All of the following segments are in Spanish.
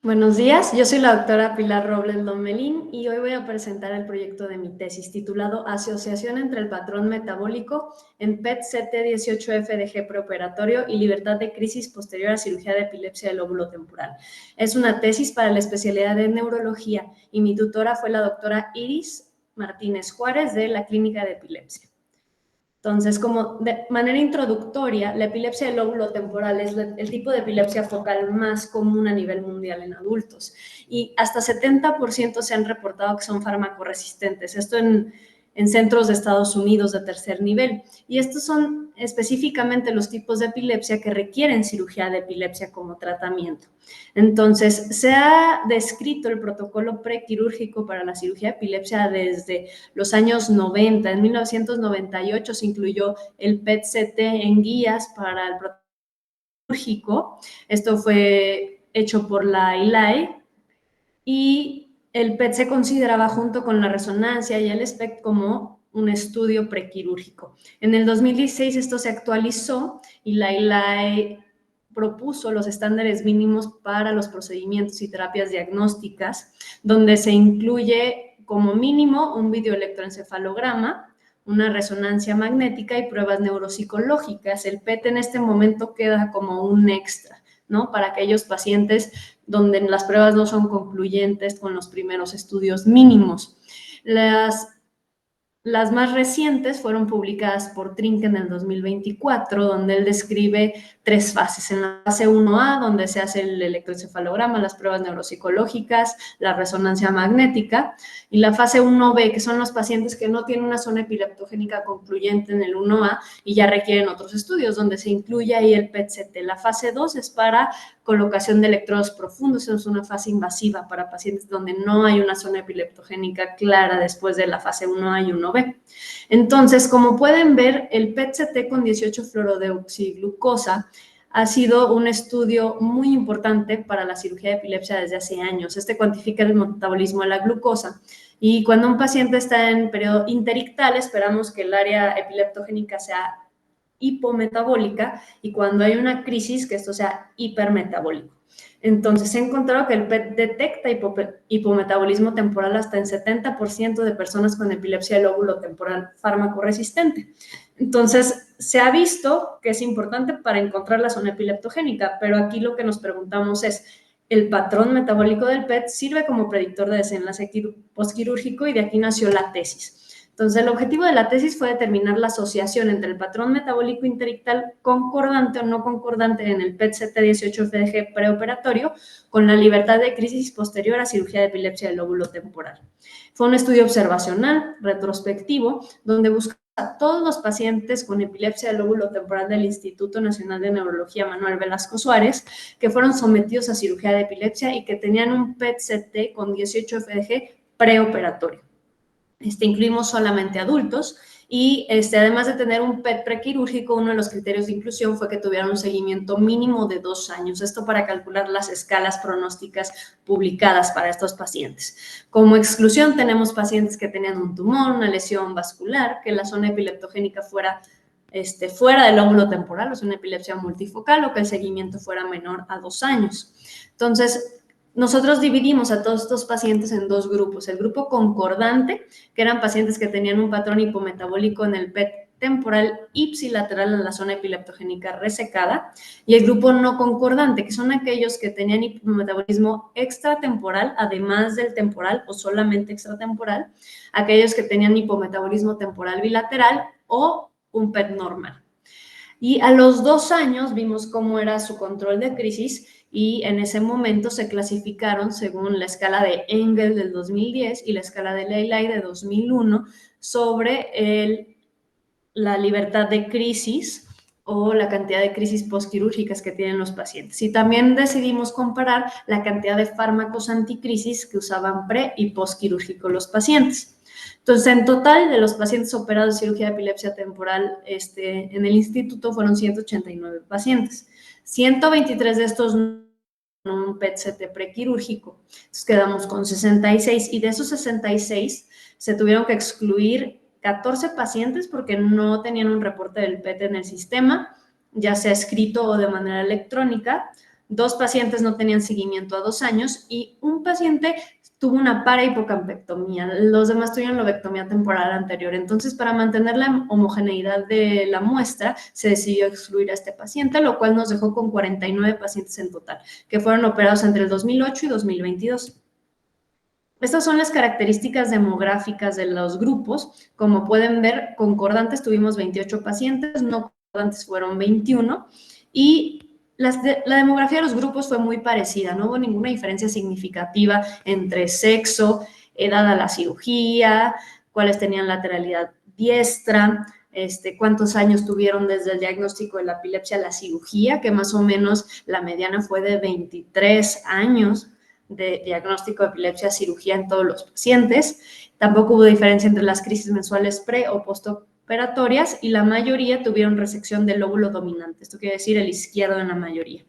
Buenos días, yo soy la doctora Pilar Robles Lomelín y hoy voy a presentar el proyecto de mi tesis titulado Asociación entre el patrón metabólico en PET-CT18-FDG preoperatorio y libertad de crisis posterior a cirugía de epilepsia del lóbulo temporal. Es una tesis para la especialidad de neurología y mi tutora fue la doctora Iris Martínez Juárez de la Clínica de Epilepsia. Entonces, como de manera introductoria, la epilepsia del lóbulo temporal es el tipo de epilepsia focal más común a nivel mundial en adultos y hasta 70% se han reportado que son farmacoresistentes. Esto en centros de Estados Unidos de tercer nivel. Y estos son específicamente los tipos de epilepsia que requieren cirugía de epilepsia como tratamiento. Entonces, se ha descrito el protocolo prequirúrgico para la cirugía de epilepsia desde los años 90. En 1998 se incluyó el PET-CT en guías para el protocolo quirúrgico. Esto fue hecho por la ILAI y el PET se consideraba junto con la resonancia y el SPECT como un estudio prequirúrgico. En el 2016 esto se actualizó y la ILAI propuso los estándares mínimos para los procedimientos y terapias diagnósticas, donde se incluye como mínimo un videoelectroencefalograma, una resonancia magnética y pruebas neuropsicológicas. El PET en este momento queda como un extra, ¿no? Para aquellos pacientes donde las pruebas no son concluyentes con los primeros estudios mínimos. Las más recientes fueron publicadas por Trinke en el 2024, donde él describe 3 fases. En la fase 1A, donde se hace el electroencefalograma, las pruebas neuropsicológicas, la resonancia magnética, y la fase 1B, que son los pacientes que no tienen una zona epileptogénica concluyente en el 1A y ya requieren otros estudios, donde se incluye ahí el PET-CT. La fase 2 es para colocación de electrodos profundos, es una fase invasiva para pacientes donde no hay una zona epileptogénica clara después de la fase 1A y 1B. Entonces, como pueden ver, el PET-CT con 18-fluorodeoxiglucosa ha sido un estudio muy importante para la cirugía de epilepsia desde hace años. Este cuantifica el metabolismo de la glucosa y cuando un paciente está en periodo interictal, esperamos que el área epileptogénica sea hipometabólica y cuando hay una crisis que esto sea hipermetabólico. Entonces, se ha encontrado que el PET detecta hipometabolismo temporal hasta en 70% de personas con epilepsia del lóbulo temporal farmacoresistente. Entonces, se ha visto que es importante para encontrar la zona epileptogénica, pero aquí lo que nos preguntamos es, ¿el patrón metabólico del PET sirve como predictor de desenlace postquirúrgico? Y de aquí nació la tesis. Entonces, el objetivo de la tesis fue determinar la asociación entre el patrón metabólico interictal concordante o no concordante en el PET-CT18-FDG preoperatorio con la libertad de crisis posterior a cirugía de epilepsia del lóbulo temporal. Fue un estudio observacional, retrospectivo, donde buscaba a todos los pacientes con epilepsia del lóbulo temporal del Instituto Nacional de Neurología Manuel Velasco Suárez, que fueron sometidos a cirugía de epilepsia y que tenían un PET-CT con 18-FDG preoperatorio. Incluimos solamente adultos y además de tener un PET prequirúrgico, uno de los criterios de inclusión fue que tuvieran un seguimiento mínimo de 2 años, esto para calcular las escalas pronósticas publicadas para estos pacientes. Como exclusión tenemos pacientes que tenían un tumor, una lesión vascular, que la zona epileptogénica fuera fuera del lóbulo temporal, o sea, una epilepsia multifocal, o que el seguimiento fuera menor a 2 años. Entonces, nosotros dividimos a todos estos pacientes en 2 grupos. El grupo concordante, que eran pacientes que tenían un patrón hipometabólico en el PET temporal ipsilateral en la zona epileptogénica resecada, y el grupo no concordante, que son aquellos que tenían hipometabolismo extratemporal, además del temporal o solamente extratemporal, aquellos que tenían hipometabolismo temporal bilateral o un PET normal. Y a los 2 años vimos cómo era su control de crisis y en ese momento se clasificaron según la escala de Engel del 2010 y la escala de Leilai de 2001 sobre la libertad de crisis o la cantidad de crisis postquirúrgicas que tienen los pacientes. Y también decidimos comparar la cantidad de fármacos anticrisis que usaban pre y postquirúrgico los pacientes. Entonces, en total, de los pacientes operados de cirugía de epilepsia temporal en el instituto fueron 189 pacientes. 123 de estos un PET-CT prequirúrgico. Entonces, quedamos con 66 y de esos 66 se tuvieron que excluir 14 pacientes porque no tenían un reporte del PET en el sistema, ya sea escrito o de manera electrónica. 2 pacientes no tenían seguimiento a 2 años y un paciente tuvo una parahipocampectomía, los demás tuvieron lobectomía temporal anterior. Entonces, para mantener la homogeneidad de la muestra, se decidió excluir a este paciente, lo cual nos dejó con 49 pacientes en total, que fueron operados entre el 2008 y 2022. Estas son las características demográficas de los grupos. Como pueden ver, concordantes tuvimos 28 pacientes, no concordantes fueron 21, y la demografía de los grupos fue muy parecida, no hubo ninguna diferencia significativa entre sexo, edad a la cirugía, cuáles tenían lateralidad diestra, cuántos años tuvieron desde el diagnóstico de la epilepsia a la cirugía, que más o menos la mediana fue de 23 años de diagnóstico de epilepsia a cirugía en todos los pacientes. Tampoco hubo diferencia entre las crisis mensuales pre o postoperatorias y la mayoría tuvieron resección del lóbulo dominante. Esto quiere decir el izquierdo en la mayoría.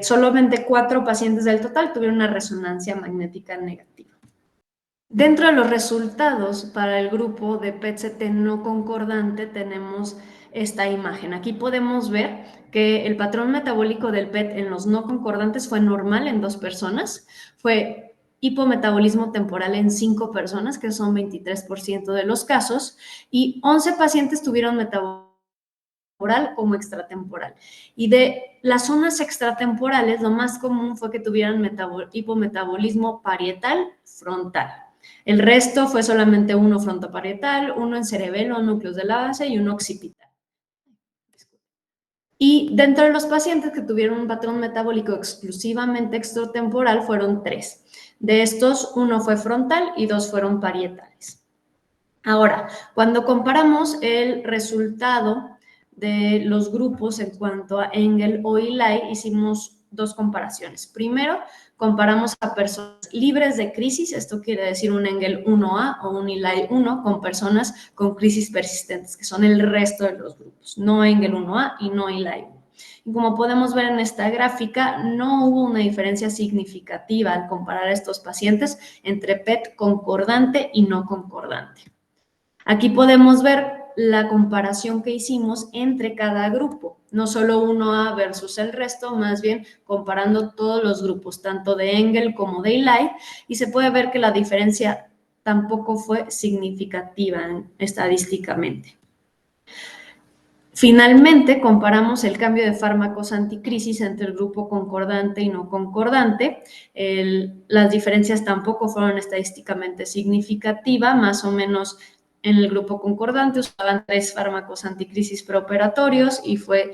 Solamente 4 pacientes del total tuvieron una resonancia magnética negativa. Dentro de los resultados para el grupo de PET-CT no concordante tenemos esta imagen. Aquí podemos ver que el patrón metabólico del PET en los no concordantes fue normal en 2 personas, fue hipometabolismo temporal en 5 personas, que son 23% de los casos, y 11 pacientes tuvieron metabolismo temporal como extratemporal. Y de las zonas extratemporales, lo más común fue que tuvieran hipometabolismo parietal frontal. El resto fue solamente uno frontoparietal, uno en cerebelo, núcleos de la base y uno occipital. Y dentro de los pacientes que tuvieron un patrón metabólico exclusivamente extratemporal fueron 3. De estos, uno fue frontal y 2 fueron parietales. Ahora, cuando comparamos el resultado de los grupos en cuanto a Engel o Eli, hicimos 2 comparaciones. Primero, comparamos a personas libres de crisis, esto quiere decir un Engel 1A o un Eli 1, con personas con crisis persistentes, que son el resto de los grupos, no Engel 1A y no Eli 1. Y como podemos ver en esta gráfica, no hubo una diferencia significativa al comparar a estos pacientes entre PET concordante y no concordante. Aquí podemos ver la comparación que hicimos entre cada grupo, no solo 1A versus el resto, más bien comparando todos los grupos, tanto de Engel como de Eli, y se puede ver que la diferencia tampoco fue significativa estadísticamente. Finalmente, comparamos el cambio de fármacos anticrisis entre el grupo concordante y no concordante. Las diferencias tampoco fueron estadísticamente significativas, más o menos. En el grupo concordante usaban 3 fármacos anticrisis preoperatorios y fue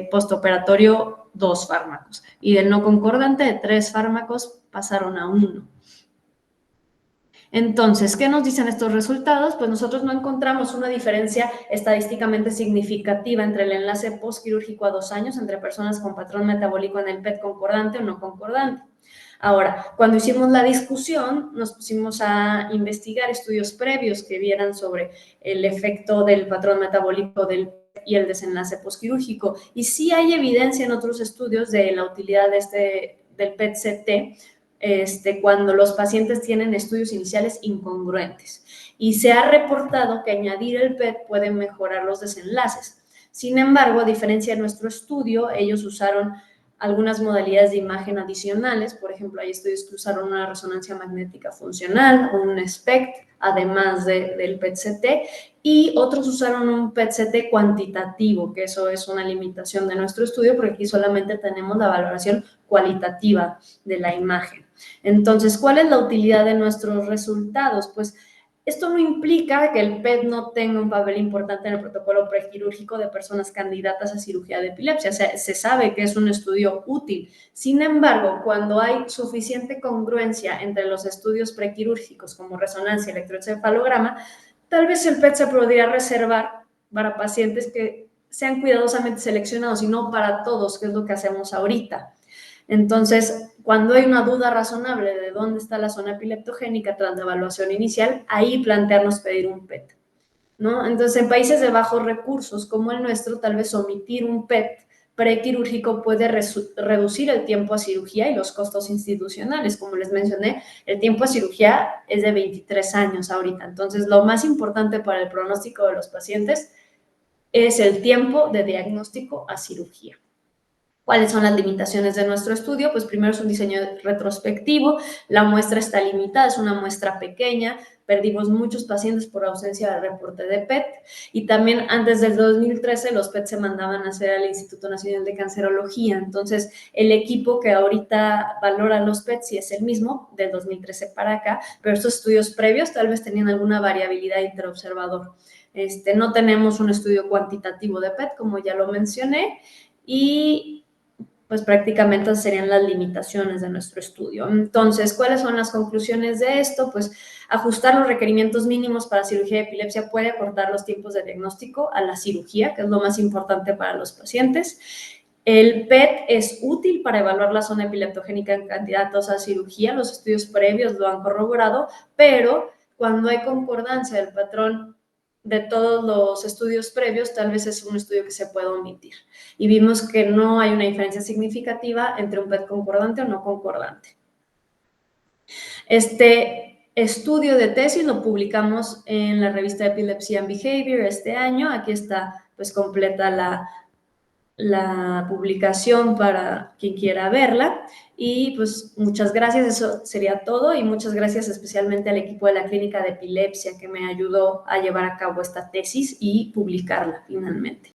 postoperatorio 2 fármacos. Y del no concordante, de 3 fármacos pasaron a 1. Entonces, ¿qué nos dicen estos resultados? Pues nosotros no encontramos una diferencia estadísticamente significativa entre el enlace postquirúrgico a 2 años entre personas con patrón metabólico en el PET concordante o no concordante. Ahora, cuando hicimos la discusión, nos pusimos a investigar estudios previos que vieran sobre el efecto del patrón metabólico del PET y el desenlace postquirúrgico. Y sí hay evidencia en otros estudios de la utilidad del PET-CT cuando los pacientes tienen estudios iniciales incongruentes. Y se ha reportado que añadir el PET puede mejorar los desenlaces. Sin embargo, a diferencia de nuestro estudio, ellos usaron algunas modalidades de imagen adicionales. Por ejemplo, hay estudios que usaron una resonancia magnética funcional, un SPECT, además del PET-CT, y otros usaron un PET-CT cuantitativo, que eso es una limitación de nuestro estudio, porque aquí solamente tenemos la valoración cualitativa de la imagen. Entonces, ¿cuál es la utilidad de nuestros resultados? Pues esto no implica que el PET no tenga un papel importante en el protocolo prequirúrgico de personas candidatas a cirugía de epilepsia. O sea, se sabe que es un estudio útil. Sin embargo, cuando hay suficiente congruencia entre los estudios prequirúrgicos como resonancia y electroencefalograma, tal vez el PET se podría reservar para pacientes que sean cuidadosamente seleccionados y no para todos, que es lo que hacemos ahorita. Entonces, cuando hay una duda razonable de dónde está la zona epileptogénica tras la evaluación inicial, ahí plantearnos pedir un PET, ¿no? Entonces, en países de bajos recursos como el nuestro, tal vez omitir un PET prequirúrgico puede reducir el tiempo a cirugía y los costos institucionales. Como les mencioné, el tiempo a cirugía es de 23 años ahorita. Entonces, lo más importante para el pronóstico de los pacientes es el tiempo de diagnóstico a cirugía. ¿Cuáles son las limitaciones de nuestro estudio? Pues primero es un diseño retrospectivo, la muestra está limitada, es una muestra pequeña, perdimos muchos pacientes por ausencia de reporte de PET y también antes del 2013 los PET se mandaban a hacer al Instituto Nacional de Cancerología, entonces el equipo que ahorita valora los PET sí es el mismo del 2013 para acá, pero estos estudios previos tal vez tenían alguna variabilidad interobservador. No tenemos un estudio cuantitativo de PET, como ya lo mencioné, y pues prácticamente esas serían las limitaciones de nuestro estudio. Entonces, ¿cuáles son las conclusiones de esto? Pues ajustar los requerimientos mínimos para cirugía de epilepsia puede acortar los tiempos de diagnóstico a la cirugía, que es lo más importante para los pacientes. El PET es útil para evaluar la zona epileptogénica en candidatos a cirugía, los estudios previos lo han corroborado, pero cuando hay concordancia del patrón de todos los estudios previos, tal vez es un estudio que se pueda omitir. Y vimos que no hay una diferencia significativa entre un PET concordante o no concordante. Este estudio de tesis lo publicamos en la revista Epilepsy and Behavior este año. Aquí está pues completa la publicación para quien quiera verla. Y pues muchas gracias, eso sería todo, y muchas gracias especialmente al equipo de la Clínica de Epilepsia que me ayudó a llevar a cabo esta tesis y publicarla finalmente.